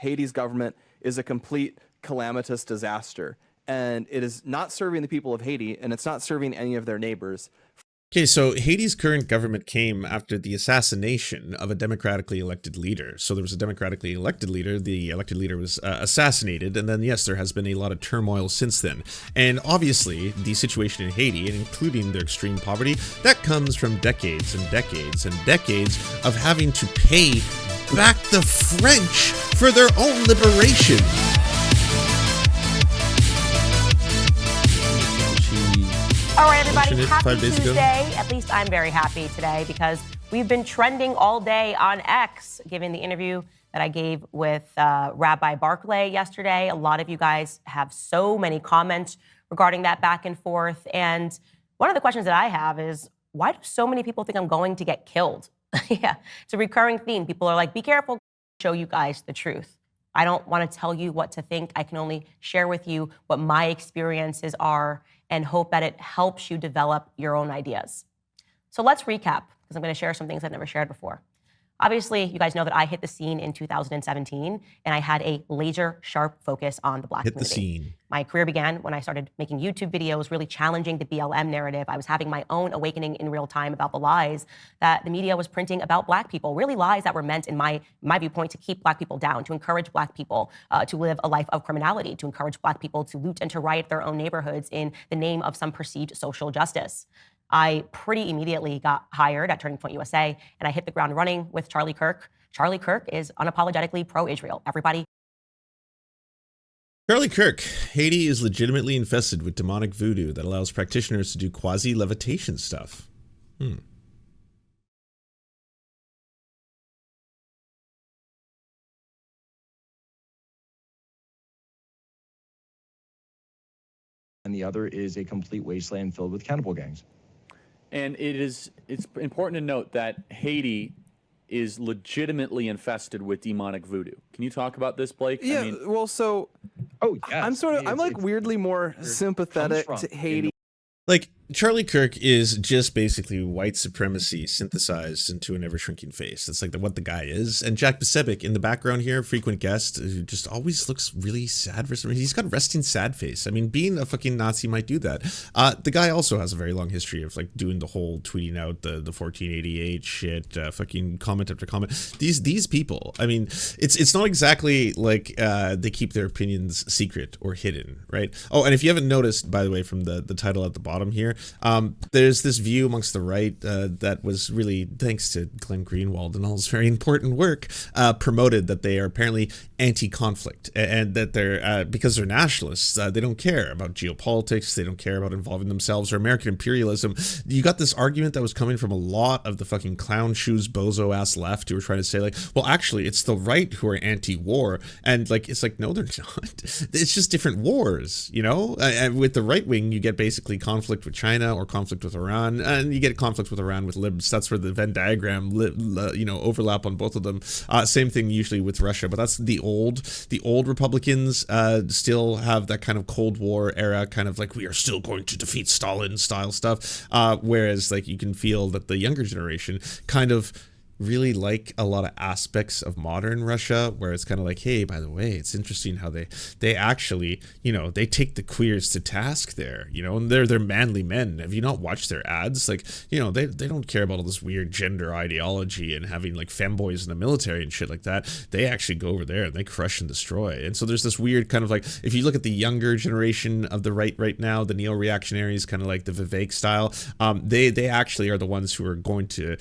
Haiti's government is a complete calamitous disaster, and it is not serving the people of Haiti, and it's not serving any of their neighbors. Okay, so Haiti's current government came after the assassination of a democratically elected leader. So there was a democratically elected leader, the elected leader was assassinated, and then yes, there has been a lot of turmoil since then. And obviously, the situation in Haiti, including their extreme poverty, that comes from decades and decades and decades of having to pay back the French for their own liberation. All right, everybody, happy Tuesday. At least I'm very happy today because we've been trending all day on X, given the interview that I gave with Rabbi Barclay yesterday. A lot of you guys have so many comments regarding that back and forth. And one of the questions that I have is, why do so many people think I'm going to get killed? Yeah, it's a recurring theme. People are like, be careful, show you guys the truth. I don't want to tell you what to think. I can only share with you what my experiences are and hope that it helps you develop your own ideas. So let's recap, because I'm going to share some things I've never shared before. Obviously, you guys know that I hit the scene in 2017, and I had a laser-sharp focus on the Black community. Hit the scene. My career began when I started making YouTube videos, really challenging the BLM narrative. I was having my own awakening in real time about the lies that the media was printing about Black people, really lies that were meant, in my viewpoint, to keep Black people down, to encourage Black people to live a life of criminality, to encourage Black people to loot and to riot their own neighborhoods in the name of some perceived social justice. I pretty immediately got hired at Turning Point USA, and I hit the ground running with Charlie Kirk. Charlie Kirk is unapologetically pro-Israel. Everybody. Charlie Kirk. Haiti is legitimately infested with demonic voodoo that allows practitioners to do quasi-levitation stuff. And the other is a complete wasteland filled with cannibal gangs. And it's important to note that Haiti is legitimately infested with demonic voodoo. Can you talk about this, Blake? Yeah, I mean, well, so yes. I'm like weirdly more sympathetic to Haiti. like, Charlie Kirk is just basically white supremacy synthesized into an ever-shrinking face. That's like what the guy is. And Jack Pasebic in the background here, frequent guest, who just always looks really sad for some reason. He's got a resting sad face. I mean, being a fucking Nazi might do that. The guy also has a very long history of like doing the whole tweeting out the 1488 shit, fucking comment after comment. These people, I mean, it's not exactly like they keep their opinions secret or hidden, right? Oh, and if you haven't noticed, by the way, from the title at the bottom here, there's this view amongst the right that was really, thanks to Glenn Greenwald and all his very important work, promoted that they are apparently anti-conflict, and that they're, because they're nationalists, they don't care about geopolitics, they don't care about involving themselves or American imperialism. You got this argument that was coming from a lot of the fucking clown shoes bozo ass left who were trying to say like, well, actually it's the right who are anti-war, and like, it's like, no, they're not. It's just different wars, you know? And with the right wing, you get basically conflict with China or conflict with Iran, and you get conflict with Iran with libs. That's where the Venn diagram, overlap on both of them. Same thing usually with Russia, but that's the old Republicans still have that kind of Cold War era kind of like, we are still going to defeat Stalin style stuff. Whereas like you can feel that the younger generation kind of really like a lot of aspects of modern Russia, where it's kind of like, hey, by the way, it's interesting how they actually, they take the queers to task there, and they're manly men. Have you not watched their ads? Like, they don't care about all this weird gender ideology and having like femboys in the military and shit like that. They actually go over there and they crush and destroy. And so there's this weird kind of like, if you look at the younger generation of the right now, the neo-reactionaries, kind of like the Vivek style, they actually are the ones who are going to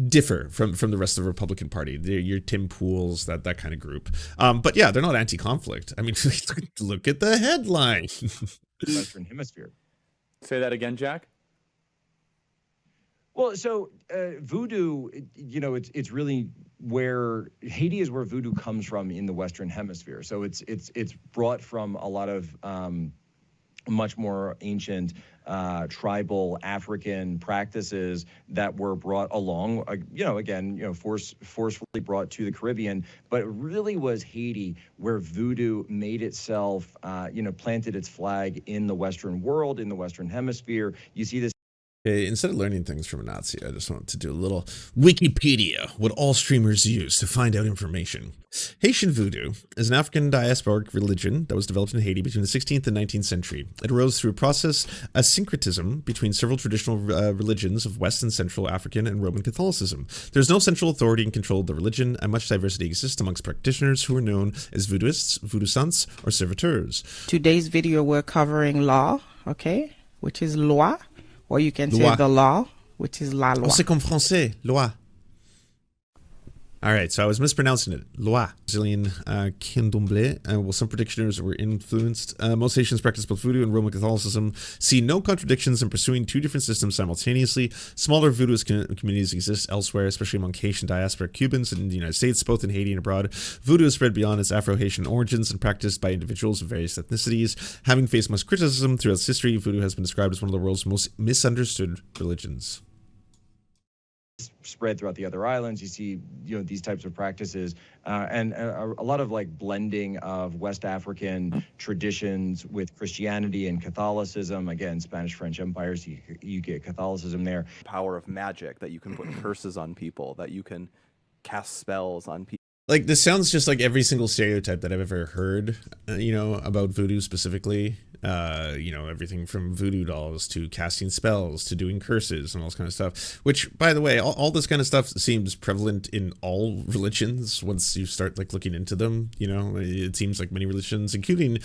differ from the rest of the Republican Party. They're your Tim Pools, that kind of group. But yeah, they're not anti-conflict. I mean, look at the headline. Western Hemisphere. Say that again, Jack. Well, so voodoo, it's really where Haiti is, where voodoo comes from in the Western Hemisphere. So it's brought from a lot of much more ancient tribal African practices that were brought along, forcefully brought to the Caribbean. But it really was Haiti where voodoo made itself, planted its flag in the Western world, in the Western Hemisphere. You see this Okay, instead of learning things from a Nazi, I just want to do a little Wikipedia, what all streamers use to find out information. Haitian Voodoo is an African diasporic religion that was developed in Haiti between the 16th and 19th century. It arose through a process of syncretism between several traditional religions of West and Central African and Roman Catholicism. There's no central authority and control of the religion, and much diversity exists amongst practitioners who are known as Voodooists, Voodoo-sants, or serviteurs. Today's video, we're covering law, okay, which is loi. Or you can Loi. say the law, which is la loi. Oh, c'est comme français, loi. All right, so I was mispronouncing it. Loi. Brazilian candomblé. Well, some practitioners were influenced. Most Haitians practice both voodoo and Roman Catholicism. See no contradictions in pursuing two different systems simultaneously. Smaller voodooist communities exist elsewhere, especially among Haitian diasporic Cubans in the United States, both in Haiti and abroad. Voodoo is spread beyond its Afro-Haitian origins and practiced by individuals of various ethnicities. Having faced much criticism throughout its history, voodoo has been described as one of the world's most misunderstood religions. Spread throughout the other islands. You see, these types of practices, and a lot of like blending of West African traditions with Christianity and Catholicism. Again, Spanish French empires, you get Catholicism there. Power of magic, that you can put curses on people, that you can cast spells on people. Like, this sounds just like every single stereotype that I've ever heard, about voodoo specifically. Everything from voodoo dolls to casting spells to doing curses and all this kind of stuff. Which, by the way, all this kind of stuff seems prevalent in all religions once you start like looking into them. It seems like many religions, including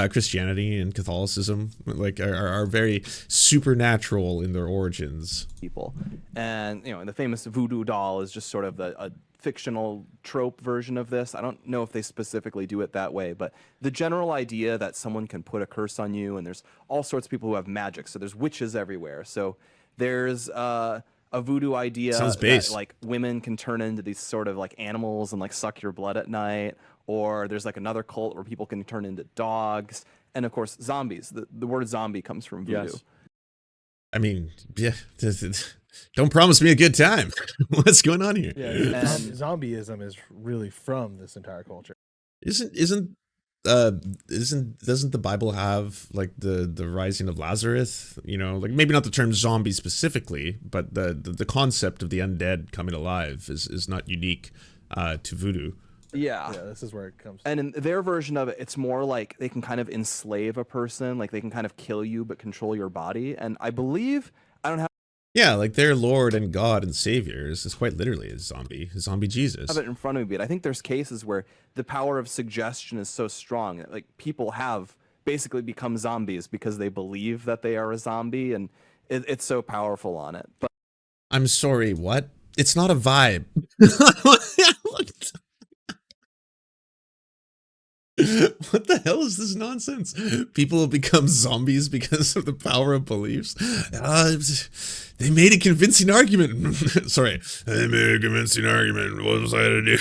Christianity and Catholicism, like are very supernatural in their origins. People, and the famous voodoo doll is just sort of a fictional trope version of this. I don't know if they specifically do it that way, but the general idea that someone can put a curse on you, and there's all sorts of people who have magic, so there's witches everywhere. So there's a voodoo idea that like women can turn into these sort of like animals and like suck your blood at night, or there's like another cult where people can turn into dogs, and of course zombies. The word zombie comes from voodoo. Yes. I mean, yeah. Don't promise me a good time. What's going on here? Yeah, zombieism is really from this entire culture. Doesn't the Bible have like the rising of Lazarus? Like maybe not the term zombie specifically, but the concept of the undead coming alive is not unique to voodoo. Yeah, this is where it comes. And in their version of it, it's more like they can kind of enslave a person, like they can kind of kill you but control your body. And I believe, I don't have. Yeah, like their Lord and God and Savior is quite literally a zombie Jesus. I have it in front of me, but I think there's cases where the power of suggestion is so strong that like people have basically become zombies because they believe that they are a zombie, and it's so powerful on it. But I'm sorry, what? It's not a vibe. What the hell is this nonsense? People have become zombies because of the power of beliefs. They made a convincing argument. Sorry, they made a convincing argument. What was I to do?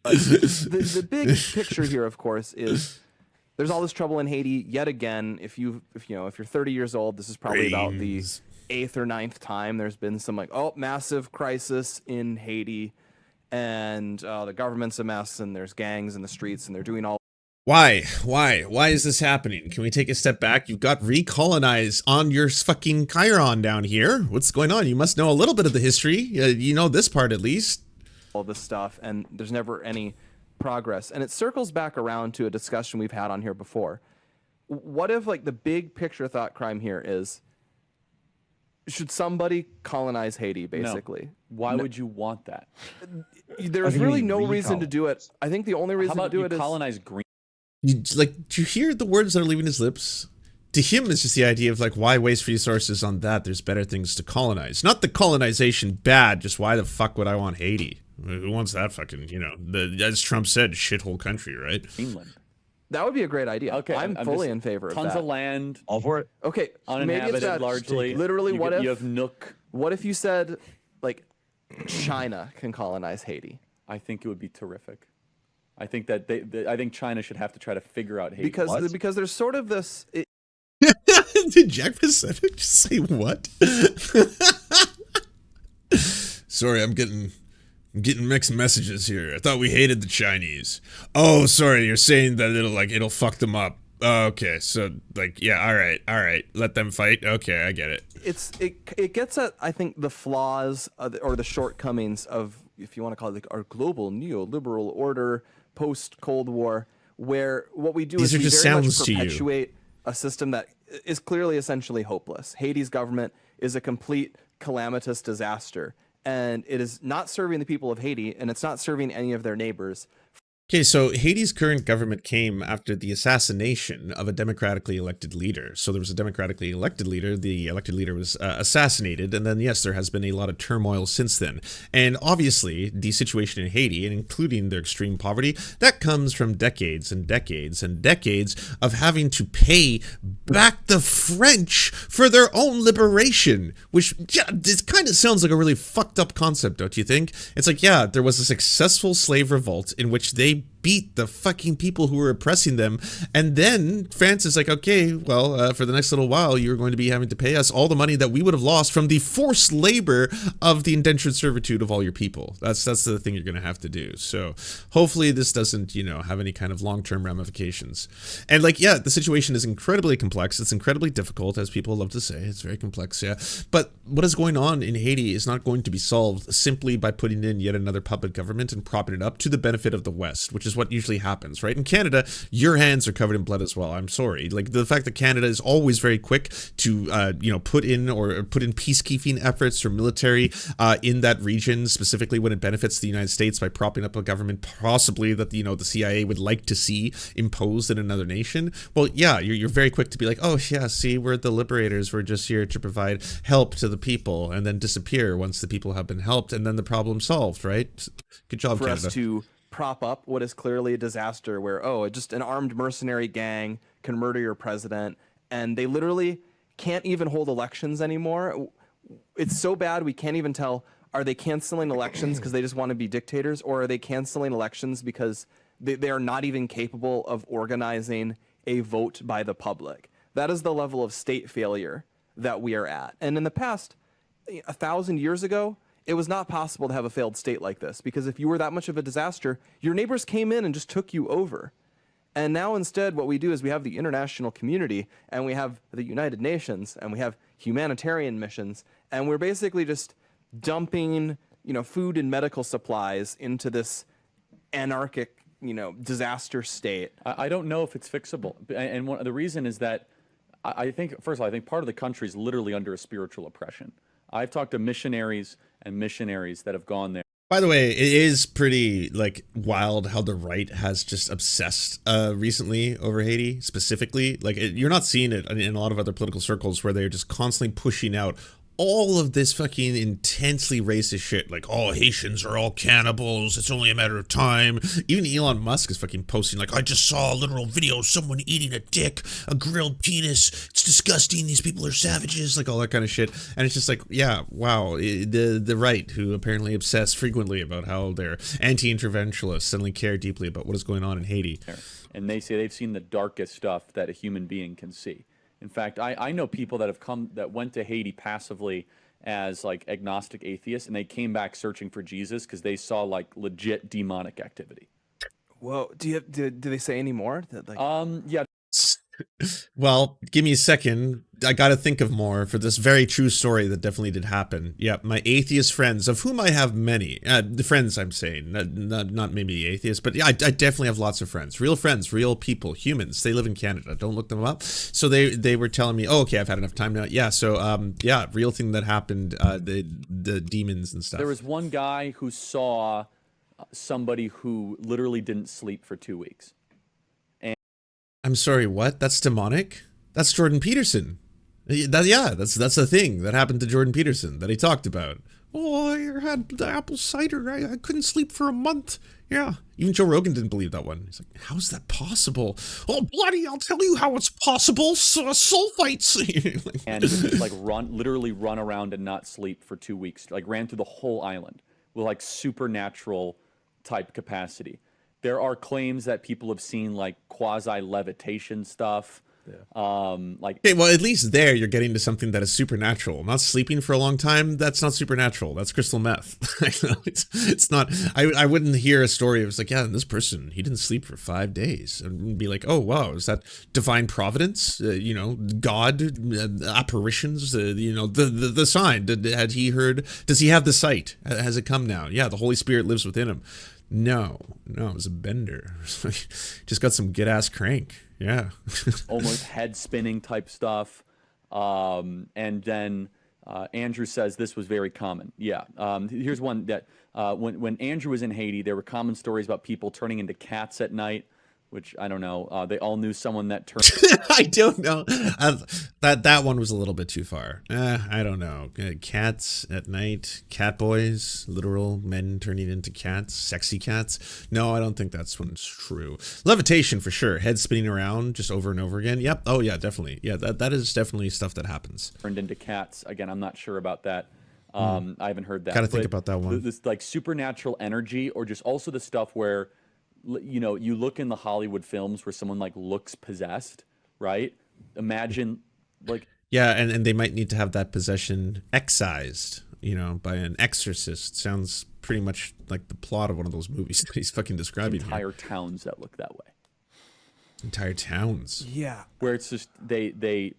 the big picture here, of course, is there's all this trouble in Haiti yet again. If you're 30 years old, this is probably about the 8th or 9th time there's been some massive crisis in Haiti. And the government's a mess, and there's gangs in the streets, and they're doing all. Why is this happening? Can we take a step back? You've got recolonized on your fucking Chiron down here. What's going on? You must know a little bit of the history. You know this part at least. All this stuff, and there's never any progress. And it circles back around to a discussion we've had on here before. What if the big picture thought crime here is, should somebody colonize Haiti, basically? No. Why would you want that? There's really no reason to do it. I think the only reason to do it is colonize green. Do you hear the words that are leaving his lips? To him, it's just the idea of why waste resources on that? There's better things to colonize. Not the colonization bad, just why the fuck would I want Haiti? Who wants that fucking, as Trump said, shithole country, right? England. That would be a great idea. Okay, I'm fully in favor of that. Tons of land. All for it. Okay, uninhabited maybe it's largely. Literally, what if you have Nook? What if you said, China can colonize Haiti? I think it would be terrific. I think that I think China should have to try to figure out Haiti. Because there's sort of this. Did Jack Pacific just say what? Sorry, I'm getting mixed messages here. I thought we hated the Chinese. Oh, sorry, you're saying that it'll fuck them up. Okay, so like, yeah, all right, let them fight. Okay, I get it. It gets at, I think, the flaws or the shortcomings of, if you want to call it, like, our global neoliberal order post Cold War, where what we do These is are we just very much sounds to you. perpetuate a system that is clearly essentially hopeless. Haiti's government is a complete calamitous disaster, and it is not serving the people of Haiti, and it's not serving any of their neighbors. Okay, so Haiti's current government came after the assassination of a democratically elected leader. So there was a democratically elected leader. The elected leader was assassinated. And then, yes, there has been a lot of turmoil since then. And obviously, the situation in Haiti, and including their extreme poverty, that comes from decades and decades and decades of having to pay back the French for their own liberation, which, yeah, it kind of sounds like a really fucked up concept, don't you think? It's like, yeah, there was a successful slave revolt in which they beat the fucking people who were oppressing them, and then France is like, okay, well, for the next little while, you're going to be having to pay us all the money that we would have lost from the forced labor of the indentured servitude of all your people. That's the thing you're going to have to do. So hopefully this doesn't, you know, have any kind of long-term ramifications. And like, yeah, the situation is incredibly complex. It's incredibly difficult, as people love to say. It's very complex, yeah. But what is going on in Haiti is not going to be solved simply by putting in yet another puppet government and propping it up to the benefit of the West, which is what usually happens, right? In Canada, your hands are covered in blood as well. I'm sorry. Like, the fact that Canada is always very quick to, you know, put in peacekeeping efforts or military in that region, specifically when it benefits the United States by propping up a government possibly that, you know, the CIA would like to see imposed in another nation. Well, yeah, you're very quick to be like, oh, yeah, see, we're the liberators. We're just here to provide help to the people, and then disappear once the people have been helped, and then the problem's solved, right? Good job, For Canada. us to prop up what is clearly a disaster where, oh, just an armed mercenary gang can murder your president, and they literally can't even hold elections anymore. It's so bad we can't even tell, are they canceling elections because they just want to be dictators, or are they canceling elections because they are not even capable of organizing a vote by the public? That is the level of state failure that we are at. And in the past, 1,000 years ago, it was not possible to have a failed state like this, because if you were that much of a disaster, your neighbors came in and just took you over. And now instead what we do is we have the international community, and we have the United Nations, and we have humanitarian missions, and we're basically just dumping, you know, food and medical supplies into this anarchic, you know, disaster state. I don't know if it's fixable. And the reason is that I think, first of all, I think part of the country is literally under a spiritual oppression. I've talked to missionaries and missionaries that have gone there. By the way, it is pretty, like, wild how the right has just obsessed recently over Haiti, specifically. Like, you're not seeing it in a lot of other political circles where they're just constantly pushing out all of this fucking intensely racist shit, like, oh, Haitians are all cannibals, it's only a matter of time. Even Elon Musk is fucking posting, like, I just saw a literal video of someone eating a dick, a grilled penis, it's disgusting, these people are savages, like, all that kind of shit. And it's just like, yeah, wow, the right, who apparently obsess frequently about how they're anti-interventionists, suddenly care deeply about what is going on in Haiti. And they say they've seen the darkest stuff that a human being can see. In fact, I know people that went to Haiti passively as like agnostic atheists, and they came back searching for Jesus because they saw like legit demonic activity. Whoa, do they say any more? Yeah. Well, give me a second. I gotta think of more for this very true story that definitely did happen. Yeah, my atheist friends, of whom I have many. The friends I'm saying, not maybe atheists, but yeah, I definitely have lots of friends. Real people, humans. They live in Canada. Don't look them up. So they were telling me, oh, okay, I've had enough time now. Yeah, so yeah, real thing that happened, the demons and stuff. There was one guy who saw somebody who literally didn't sleep for 2 weeks. I'm sorry, what? That's demonic? That's Jordan Peterson. That's a thing that happened to Jordan Peterson that he talked about. Oh, I had the apple cider. I couldn't sleep for a month. Yeah. Even Joe Rogan didn't believe that one. He's like, how is that possible? Oh, bloody, I'll tell you how it's possible. Sulfites. And just like literally run around and not sleep for 2 weeks. Like ran through the whole island with like supernatural type capacity. There are claims that people have seen like quasi-levitation stuff. Like, Okay, well, at least there you're getting to something that is supernatural. Not sleeping for a long time, that's not supernatural. That's crystal meth. It's not, I wouldn't hear a story. It was like, yeah, this person, he didn't sleep for 5 days. And be like, oh, wow, is that divine providence? You know, God, apparitions, you know, the sign. Had he heard, does he have the sight? Has it come now? Yeah, the Holy Spirit lives within him. No, it was a bender. Just got some good-ass crank. Yeah. almost head spinning type stuff. And then Andrew says this was very common. Yeah. Here's one that when Andrew was in Haiti, there were common stories about people turning into cats at night, which I don't know. They all knew someone that turned. I don't know. That one was a little bit too far. I don't know. Cats at night, cat boys, literal men turning into cats, sexy cats. No, I don't think that's one's true. Levitation for sure. Head spinning around just over and over again. Yep. Oh yeah, definitely. Yeah, that is definitely stuff that happens. Turned into cats. Again, I'm not sure about that. I haven't heard that. Gotta think about that one. This like supernatural energy, or just also the stuff where, you know, you look in the Hollywood films where someone like looks possessed, right? Imagine like, yeah, and they might need to have that possession excised, you know, by an exorcist. Sounds pretty much like the plot of one of those movies that he's fucking describing entire here. towns that look that way. Entire towns. Yeah. Where it's just they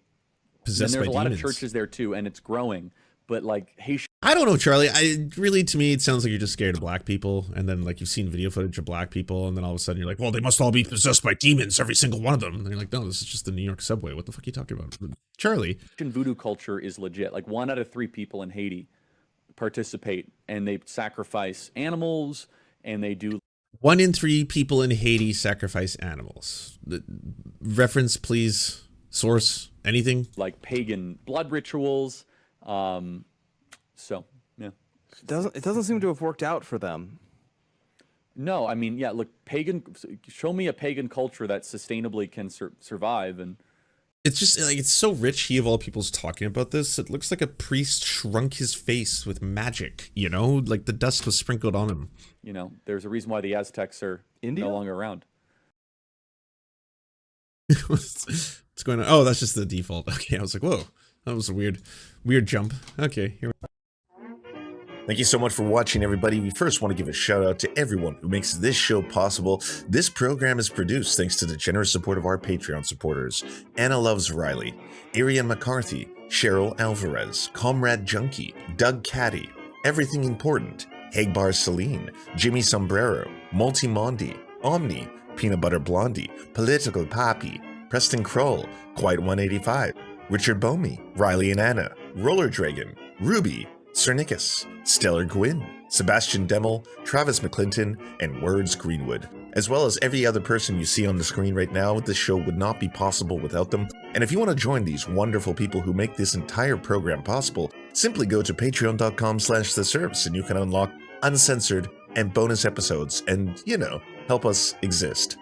Possessed and there's by a lot demons. of churches there too, and it's growing. But like Haitian, I don't know, Charlie. To me, it sounds like you're just scared of black people, and then like you've seen video footage of black people, and then all of a sudden you're like, well, they must all be possessed by demons, every single one of them. And you're like, no, this is just the New York subway. What the fuck are you talking about, Charlie? voodoo culture is legit. Like 1 out of 3 people in Haiti participate, and they sacrifice animals, and they do 1 in 3 people in Haiti sacrifice animals. The reference, please. Source, anything? like pagan blood rituals. So yeah, It doesn't seem to have worked out for them. no, I mean, yeah, look, show me a pagan culture that sustainably can survive. And It's just like, it's so rich. He of all people's talking about this. It looks like a priest shrunk his face with magic, you know, like the dust was sprinkled on him. you know, there's a reason why the Aztecs are India? no longer around. What's going on? Oh, that's just the default. Okay, I was like, whoa, that was a weird jump. Okay, here. Thank you so much for watching, everybody. We first want to give a shout out to everyone who makes this show possible. This program is produced thanks to the generous support of our Patreon supporters: Anna Loves Riley, Arian McCarthy, Cheryl Alvarez, Comrade Junkie, Doug Caddy, Everything Important, Hagbar Celine, Jimmy Sombrero, Multi Mondi, Omni, Peanut Butter Blondie, Political Poppy, Preston Kroll, Quiet 185, Richard Bomey, Riley and Anna, Roller Dragon, Ruby, Cernicus, Stellar Gwyn, Sebastian Demmel, Travis McClinton, and Words Greenwood. As well as every other person you see on the screen right now, this show would not be possible without them. And if you want to join these wonderful people who make this entire program possible, simply go to patreon.com/theserfs and you can unlock uncensored and bonus episodes and, you know, help us exist.